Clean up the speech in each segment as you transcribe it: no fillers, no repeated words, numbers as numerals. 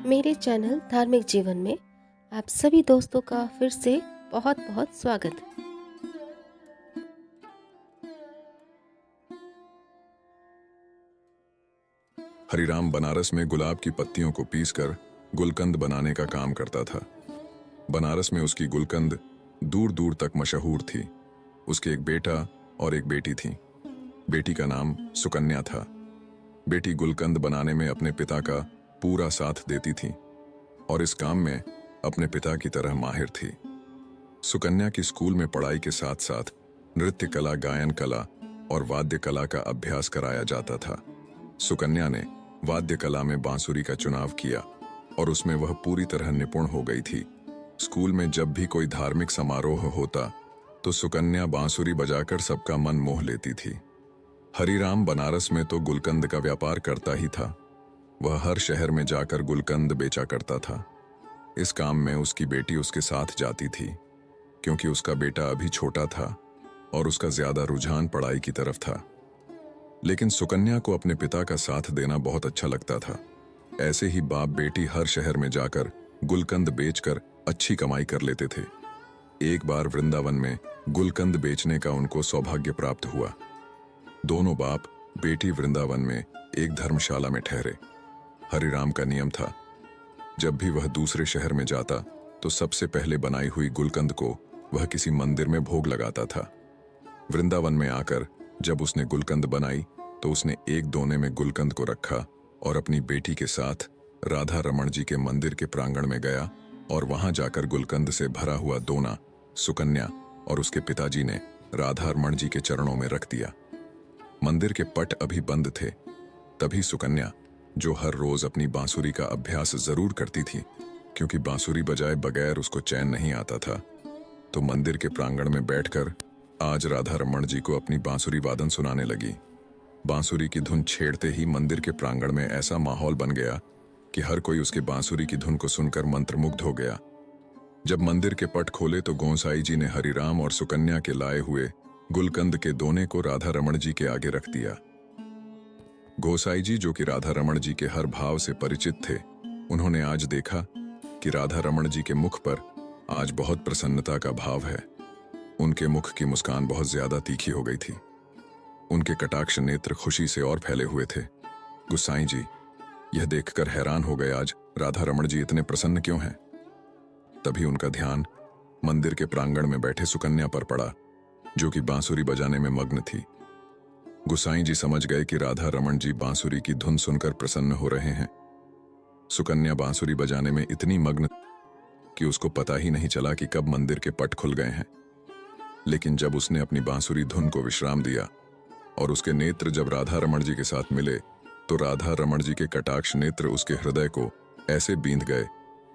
मेरे चैनल धार्मिक जीवन में आप सभी दोस्तों का फिर से बहुत बहुत स्वागत है। हरिराम बनारस में गुलाब की पत्तियों को पीसकर गुलकंद बनाने का काम करता था। बनारस में उसकी गुलकंद दूर दूर तक मशहूर थी। उसके एक बेटा और एक बेटी थी। बेटी का नाम सुकन्या था। बेटी गुलकंद बनाने में अपने पिता का पूरा साथ देती थी और इस काम में अपने पिता की तरह माहिर थी। सुकन्या की स्कूल में पढ़ाई के साथ साथ नृत्य कला, गायन कला और वाद्य कला का अभ्यास कराया जाता था। सुकन्या ने वाद्य कला में बांसुरी का चुनाव किया और उसमें वह पूरी तरह निपुण हो गई थी। स्कूल में जब भी कोई धार्मिक समारोह होता तो सुकन्या बांसुरी बजाकर सबका मन मोह लेती थी। हरिराम बनारस में तो गुलकंद का व्यापार करता ही था। वह हर शहर में जाकर गुलकंद बेचा करता था। इस काम में उसकी बेटी उसके साथ जाती थी क्योंकि उसका बेटा अभी छोटा था और उसका ज्यादा रुझान पढ़ाई की तरफ था। लेकिन सुकन्या को अपने पिता का साथ देना बहुत अच्छा लगता था। ऐसे ही बाप बेटी हर शहर में जाकर गुलकंद बेचकर अच्छी कमाई कर लेते थे। एक बार वृंदावन में गुलकंद बेचने का उनको सौभाग्य प्राप्त हुआ। दोनों बाप बेटी वृंदावन में एक धर्मशाला में ठहरे। हरिराम का नियम था, जब भी वह दूसरे शहर में जाता तो सबसे पहले बनाई हुई गुलकंद को वह किसी मंदिर में भोग लगाता था। वृंदावन में आकर जब उसने गुलकंद बनाई तो उसने एक दोने में गुलकंद को रखा और अपनी बेटी के साथ राधा रमण जी के मंदिर के प्रांगण में गया और वहां जाकर गुलकंद से भरा हुआ दोना सुकन्या और उसके पिताजी ने राधा रमण जी के चरणों में रख दिया। मंदिर के पट अभी बंद थे। तभी सुकन्या, जो हर रोज अपनी बांसुरी का अभ्यास जरूर करती थी क्योंकि बांसुरी बजाए बगैर उसको चैन नहीं आता था, तो मंदिर के प्रांगण में बैठकर आज राधा रमण जी को अपनी बांसुरी वादन सुनाने लगी। बांसुरी की धुन छेड़ते ही मंदिर के प्रांगण में ऐसा माहौल बन गया कि हर कोई उसके बांसुरी की धुन को सुनकर मंत्रमुग्ध हो गया। जब मंदिर के पट खोले तो गोसाई जी ने हरिराम और सुकन्या के लाए हुए गुलकंद के दोने को राधा रमण जी के आगे रख दिया। गोसाई जी, जो कि राधा रमण जी के हर भाव से परिचित थे, उन्होंने आज देखा कि राधा रमण जी के मुख पर आज बहुत प्रसन्नता का भाव है। उनके मुख की मुस्कान बहुत ज्यादा तीखी हो गई थी। उनके कटाक्ष नेत्र खुशी से और फैले हुए थे। गोसाई जी यह देखकर हैरान हो गए, आज राधा रमण जी इतने प्रसन्न क्यों हैं? तभी उनका ध्यान मंदिर के प्रांगण में बैठे सुकन्या पर पड़ा, जो कि बांसुरी बजाने में मग्न थी। गोसाई जी समझ गए कि राधा रमण जी बांसुरी की धुन सुनकर प्रसन्न हो रहे हैं। सुकन्या बांसुरी बजाने में इतनी मग्न कि उसको पता ही नहीं चला कि कब मंदिर के पट खुल गए हैं। लेकिन जब उसने अपनी बांसुरी धुन को विश्राम दिया और उसके नेत्र जब राधा रमण जी के साथ मिले तो राधा रमण जी के कटाक्ष नेत्र उसके हृदय को ऐसे बींध गए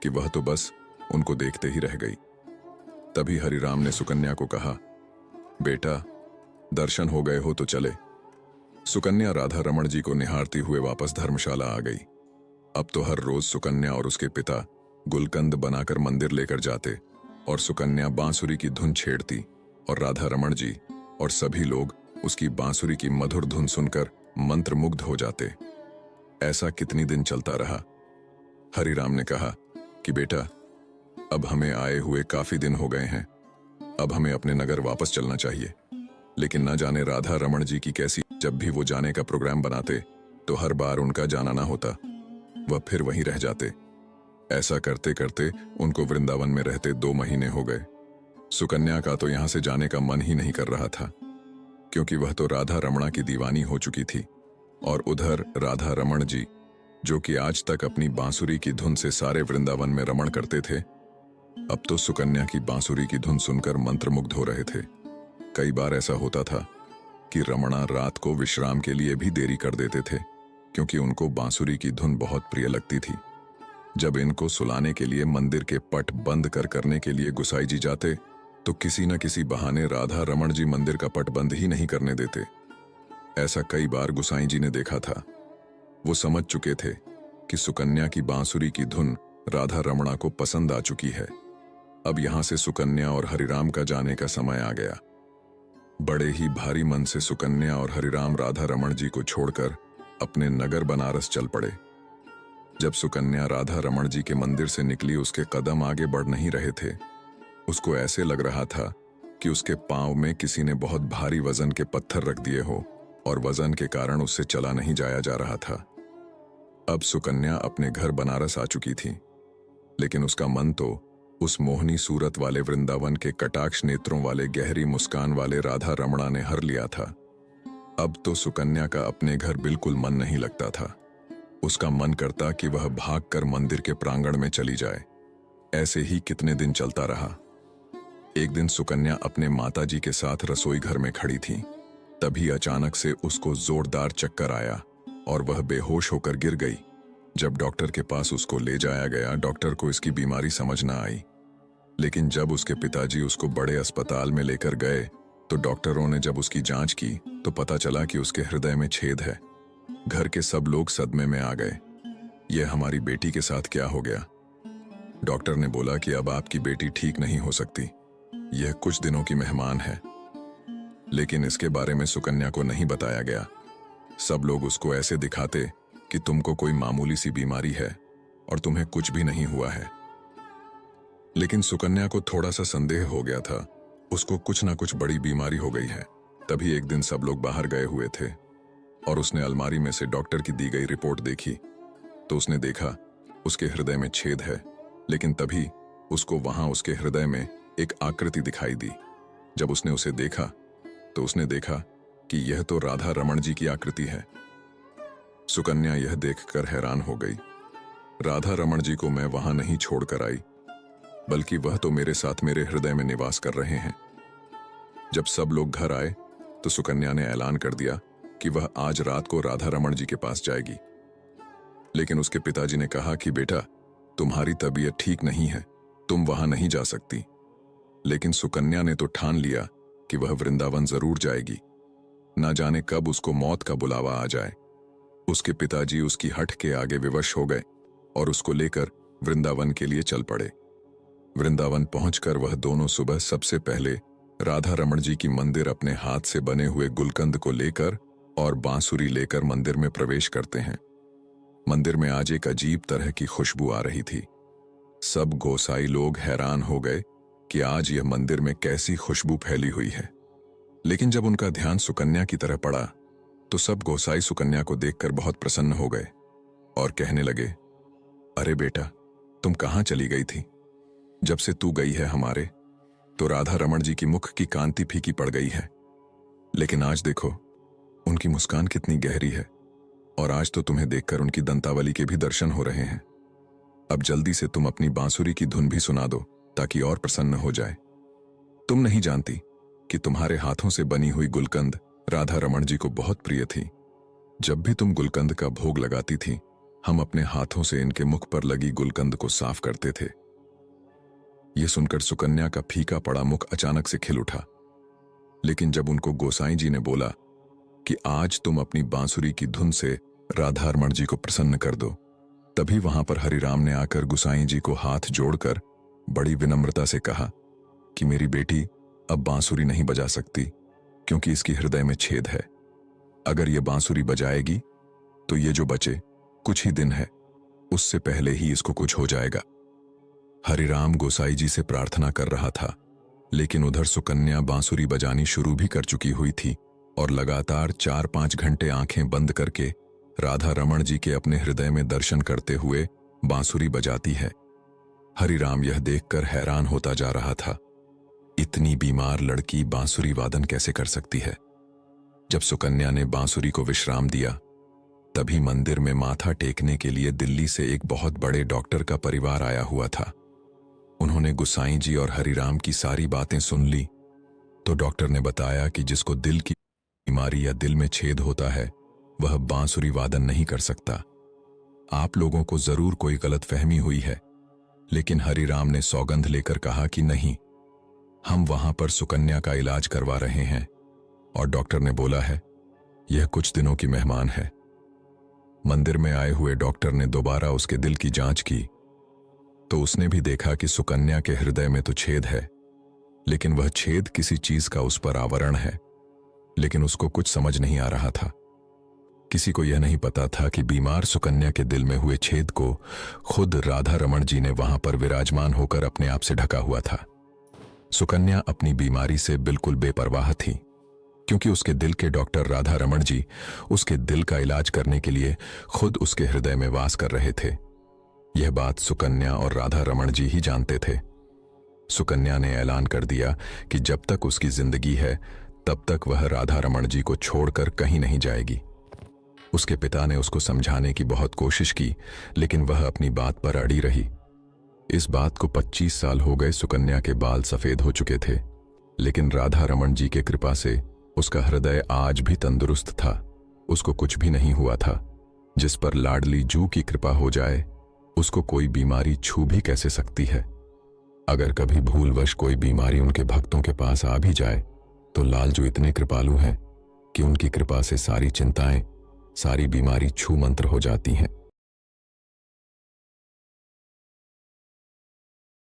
कि वह तो बस उनको देखते ही रह गई। तभी हरिराम ने सुकन्या को कहा, बेटा, दर्शन हो गए हो तो चले। सुकन्या राधा रमण जी को निहारती हुए वापस धर्मशाला आ गई। अब तो हर रोज सुकन्या और उसके पिता गुलकंद बनाकर मंदिर लेकर जाते और सुकन्या बांसुरी की धुन छेड़ती और राधा रमण जी और सभी लोग उसकी बांसुरी की मधुर धुन सुनकर मंत्रमुग्ध हो जाते। ऐसा कितनी दिन चलता रहा। हरिराम ने कहा कि बेटा, अब हमें आए हुए काफी दिन हो गए हैं, अब हमें अपने नगर वापस चलना चाहिए। लेकिन न जाने राधा रमण जी की कैसी, जब भी वो जाने का प्रोग्राम बनाते तो हर बार उनका जाना ना होता, वह फिर वहीं रह जाते। ऐसा करते करते उनको वृंदावन में रहते 2 महीने हो गए। सुकन्या का तो यहां से जाने का मन ही नहीं कर रहा था क्योंकि वह तो राधा रमणा की दीवानी हो चुकी थी और उधर राधा रमण जी, जो कि आज तक अपनी बांसुरी की धुन से सारे वृंदावन में रमण करते थे, अब तो सुकन्या की बांसुरी की धुन सुनकर मंत्रमुग्ध हो रहे थे। कई बार ऐसा होता था कि रमणा रात को विश्राम के लिए भी देरी कर देते थे क्योंकि उनको बांसुरी की धुन बहुत प्रिय लगती थी। जब इनको सुलाने के लिए मंदिर के पट बंद करने के लिए गोसाई जी जाते तो किसी न किसी बहाने राधा रमण जी मंदिर का पट बंद ही नहीं करने देते। ऐसा कई बार गोसाई जी ने देखा था। वो समझ चुके थे कि सुकन्या की बांसुरी की धुन राधा रमणा को पसंद आ चुकी है। अब यहां से सुकन्या और हरिराम का जाने का समय आ गया। बड़े ही भारी मन से सुकन्या और हरिराम राधा रमण जी को छोड़कर अपने नगर बनारस चल पड़े। जब सुकन्या राधा रमण जी के मंदिर से निकली, उसके कदम आगे बढ़ नहीं रहे थे। उसको ऐसे लग रहा था कि उसके पांव में किसी ने बहुत भारी वजन के पत्थर रख दिए हो और वजन के कारण उससे चला नहीं जाया जा रहा था। अब सुकन्या अपने घर बनारस आ चुकी थी, लेकिन उसका मन तो उस मोहनी सूरत वाले वृंदावन के कटाक्ष नेत्रों वाले गहरी मुस्कान वाले राधा रमणा ने हर लिया था। अब तो सुकन्या का अपने घर बिल्कुल मन नहीं लगता था। उसका मन करता कि वह भागकर मंदिर के प्रांगण में चली जाए। ऐसे ही कितने दिन चलता रहा। एक दिन सुकन्या अपने माताजी के साथ रसोई घर में खड़ी थी। तभी अचानक से उसको जोरदार चक्कर आया और वह बेहोश होकर गिर गई। जब डॉक्टर के पास उसको ले जाया गया, डॉक्टर को इसकी बीमारी समझ ना आई। लेकिन जब उसके पिताजी उसको बड़े अस्पताल में लेकर गए तो डॉक्टरों ने जब उसकी जांच की तो पता चला कि उसके हृदय में छेद है। घर के सब लोग सदमे में आ गए। यह हमारी बेटी के साथ क्या हो गया? डॉक्टर ने बोला कि अब आपकी बेटी ठीक नहीं हो सकती, यह कुछ दिनों की मेहमान है। लेकिन इसके बारे में सुकन्या को नहीं बताया गया। सब लोग उसको ऐसे दिखाते कि तुमको कोई मामूली सी बीमारी है और तुम्हें कुछ भी नहीं हुआ है। लेकिन सुकन्या को थोड़ा सा संदेह हो गया था, उसको कुछ ना कुछ बड़ी बीमारी हो गई है। तभी एक दिन सब लोग बाहर गए हुए थे और उसने अलमारी में से डॉक्टर की दी गई रिपोर्ट देखी तो उसने देखा उसके हृदय में छेद है। लेकिन तभी उसको वहां उसके हृदय में एक आकृति दिखाई दी। जब उसने उसे देखा तो उसने देखा कि यह तो राधा रमण जी की आकृति है। सुकन्या यह देखकर हैरान हो गई। राधा रमण जी को मैं वहां नहीं छोड़कर आई, बल्कि वह तो मेरे साथ मेरे हृदय में निवास कर रहे हैं। जब सब लोग घर आए तो सुकन्या ने ऐलान कर दिया कि वह आज रात को राधा रमण जी के पास जाएगी। लेकिन उसके पिताजी ने कहा कि बेटा, तुम्हारी तबीयत ठीक नहीं है, तुम वहां नहीं जा सकती। लेकिन सुकन्या ने तो ठान लिया कि वह वृंदावन जरूर जाएगी। ना जाने कब उसको मौत का बुलावा आ जाए। उसके पिताजी उसकी हठ के आगे विवश हो गए और उसको लेकर वृंदावन के लिए चल पड़े। वृंदावन पहुंचकर वह दोनों सुबह सबसे पहले राधा रमण जी की मंदिर अपने हाथ से बने हुए गुलकंद को लेकर और बांसुरी लेकर मंदिर में प्रवेश करते हैं। मंदिर में आज एक अजीब तरह की खुशबू आ रही थी। सब गोसाई लोग हैरान हो गए कि आज यह मंदिर में कैसी खुशबू फैली हुई है। लेकिन जब उनका ध्यान सुकन्या की तरह पड़ा तो सब गोसाई सुकन्या को देखकर बहुत प्रसन्न हो गए और कहने लगे, अरे बेटा, तुम कहां चली गई थी? जब से तू गई है हमारे, तो राधा रमण जी की मुख की कांति फीकी पड़ गई है। लेकिन आज देखो, उनकी मुस्कान कितनी गहरी है और आज तो तुम्हें देखकर उनकी दंतावली के भी दर्शन हो रहे हैं। अब जल्दी से तुम अपनी बांसुरी की धुन भी सुना दो ताकि और प्रसन्न हो जाए। तुम नहीं जानती कि तुम्हारे हाथों से बनी हुई गुलकंद राधा रमण जी को बहुत प्रिय थी। जब भी तुम गुलकंद का भोग लगाती थी, हम अपने हाथों से इनके मुख पर लगी गुलकंद को साफ करते थे। यह सुनकर सुकन्या का फीका पड़ा मुख अचानक से खिल उठा। लेकिन जब उनको गोसाई जी ने बोला कि आज तुम अपनी बांसुरी की धुन से राधा रमण जी को प्रसन्न कर दो, तभी वहां पर हरिराम ने आकर गोसाई जी को हाथ जोड़कर बड़ी विनम्रता से कहा कि मेरी बेटी अब बांसुरी नहीं बजा सकती क्योंकि इसकी हृदय में छेद है। अगर ये बांसुरी बजाएगी तो ये जो बचे कुछ ही दिन है, उससे पहले ही इसको कुछ हो जाएगा। हरिराम गोसाई जी से प्रार्थना कर रहा था, लेकिन उधर सुकन्या बांसुरी बजानी शुरू भी कर चुकी हुई थी और लगातार 4-5 घंटे आंखें बंद करके राधा रमण जी के अपने हृदय में दर्शन करते हुए बांसुरी बजाती है। हरिराम यह देखकर हैरान होता जा रहा था, इतनी बीमार लड़की बांसुरी वादन कैसे कर सकती है। जब सुकन्या ने बांसुरी को विश्राम दिया, तभी मंदिर में माथा टेकने के लिए दिल्ली से एक बहुत बड़े डॉक्टर का परिवार आया हुआ था। उन्होंने गुसाई जी और हरिराम की सारी बातें सुन ली तो डॉक्टर ने बताया कि जिसको दिल की बीमारी या दिल में छेद होता है, वह बांसुरी वादन नहीं कर सकता। आप लोगों को जरूर कोई गलतफहमी हुई है, लेकिन हरिराम ने सौगंध लेकर कहा कि नहीं, हम वहां पर सुकन्या का इलाज करवा रहे हैं और डॉक्टर ने बोला है यह कुछ दिनों की मेहमान है। मंदिर में आए हुए डॉक्टर ने दोबारा उसके दिल की जांच की तो उसने भी देखा कि सुकन्या के हृदय में तो छेद है, लेकिन वह छेद किसी चीज का उस पर आवरण है, लेकिन उसको कुछ समझ नहीं आ रहा था। किसी को यह नहीं पता था कि बीमार सुकन्या के दिल में हुए छेद को खुद राधा रमण जी ने वहां पर विराजमान होकर अपने आप से ढका हुआ था। सुकन्या अपनी बीमारी से बिल्कुल बेपरवाह थी, क्योंकि उसके दिल के डॉक्टर राधा रमण जी उसके दिल का इलाज करने के लिए खुद उसके हृदय में वास कर रहे थे। यह बात सुकन्या और राधा रमण जी ही जानते थे। सुकन्या ने ऐलान कर दिया कि जब तक उसकी जिंदगी है तब तक वह राधा रमण जी को छोड़कर कहीं नहीं जाएगी। उसके पिता ने उसको समझाने की बहुत कोशिश की, लेकिन वह अपनी बात पर अड़ी रही। इस बात को 25 साल हो गए। सुकन्या के बाल सफेद हो चुके थे, लेकिन राधा रमण जी के कृपा से उसका हृदय आज भी तंदुरुस्त था। उसको कुछ भी नहीं हुआ था। जिस पर लाडली जू की कृपा हो जाए, उसको कोई बीमारी छू भी कैसे सकती है। अगर कभी भूलवश कोई बीमारी उनके भक्तों के पास आ भी जाए, तो लालजू इतने कृपालु हैं कि उनकी कृपा से सारी चिंताएं, सारी बीमारी छू मंत्र हो जाती हैं।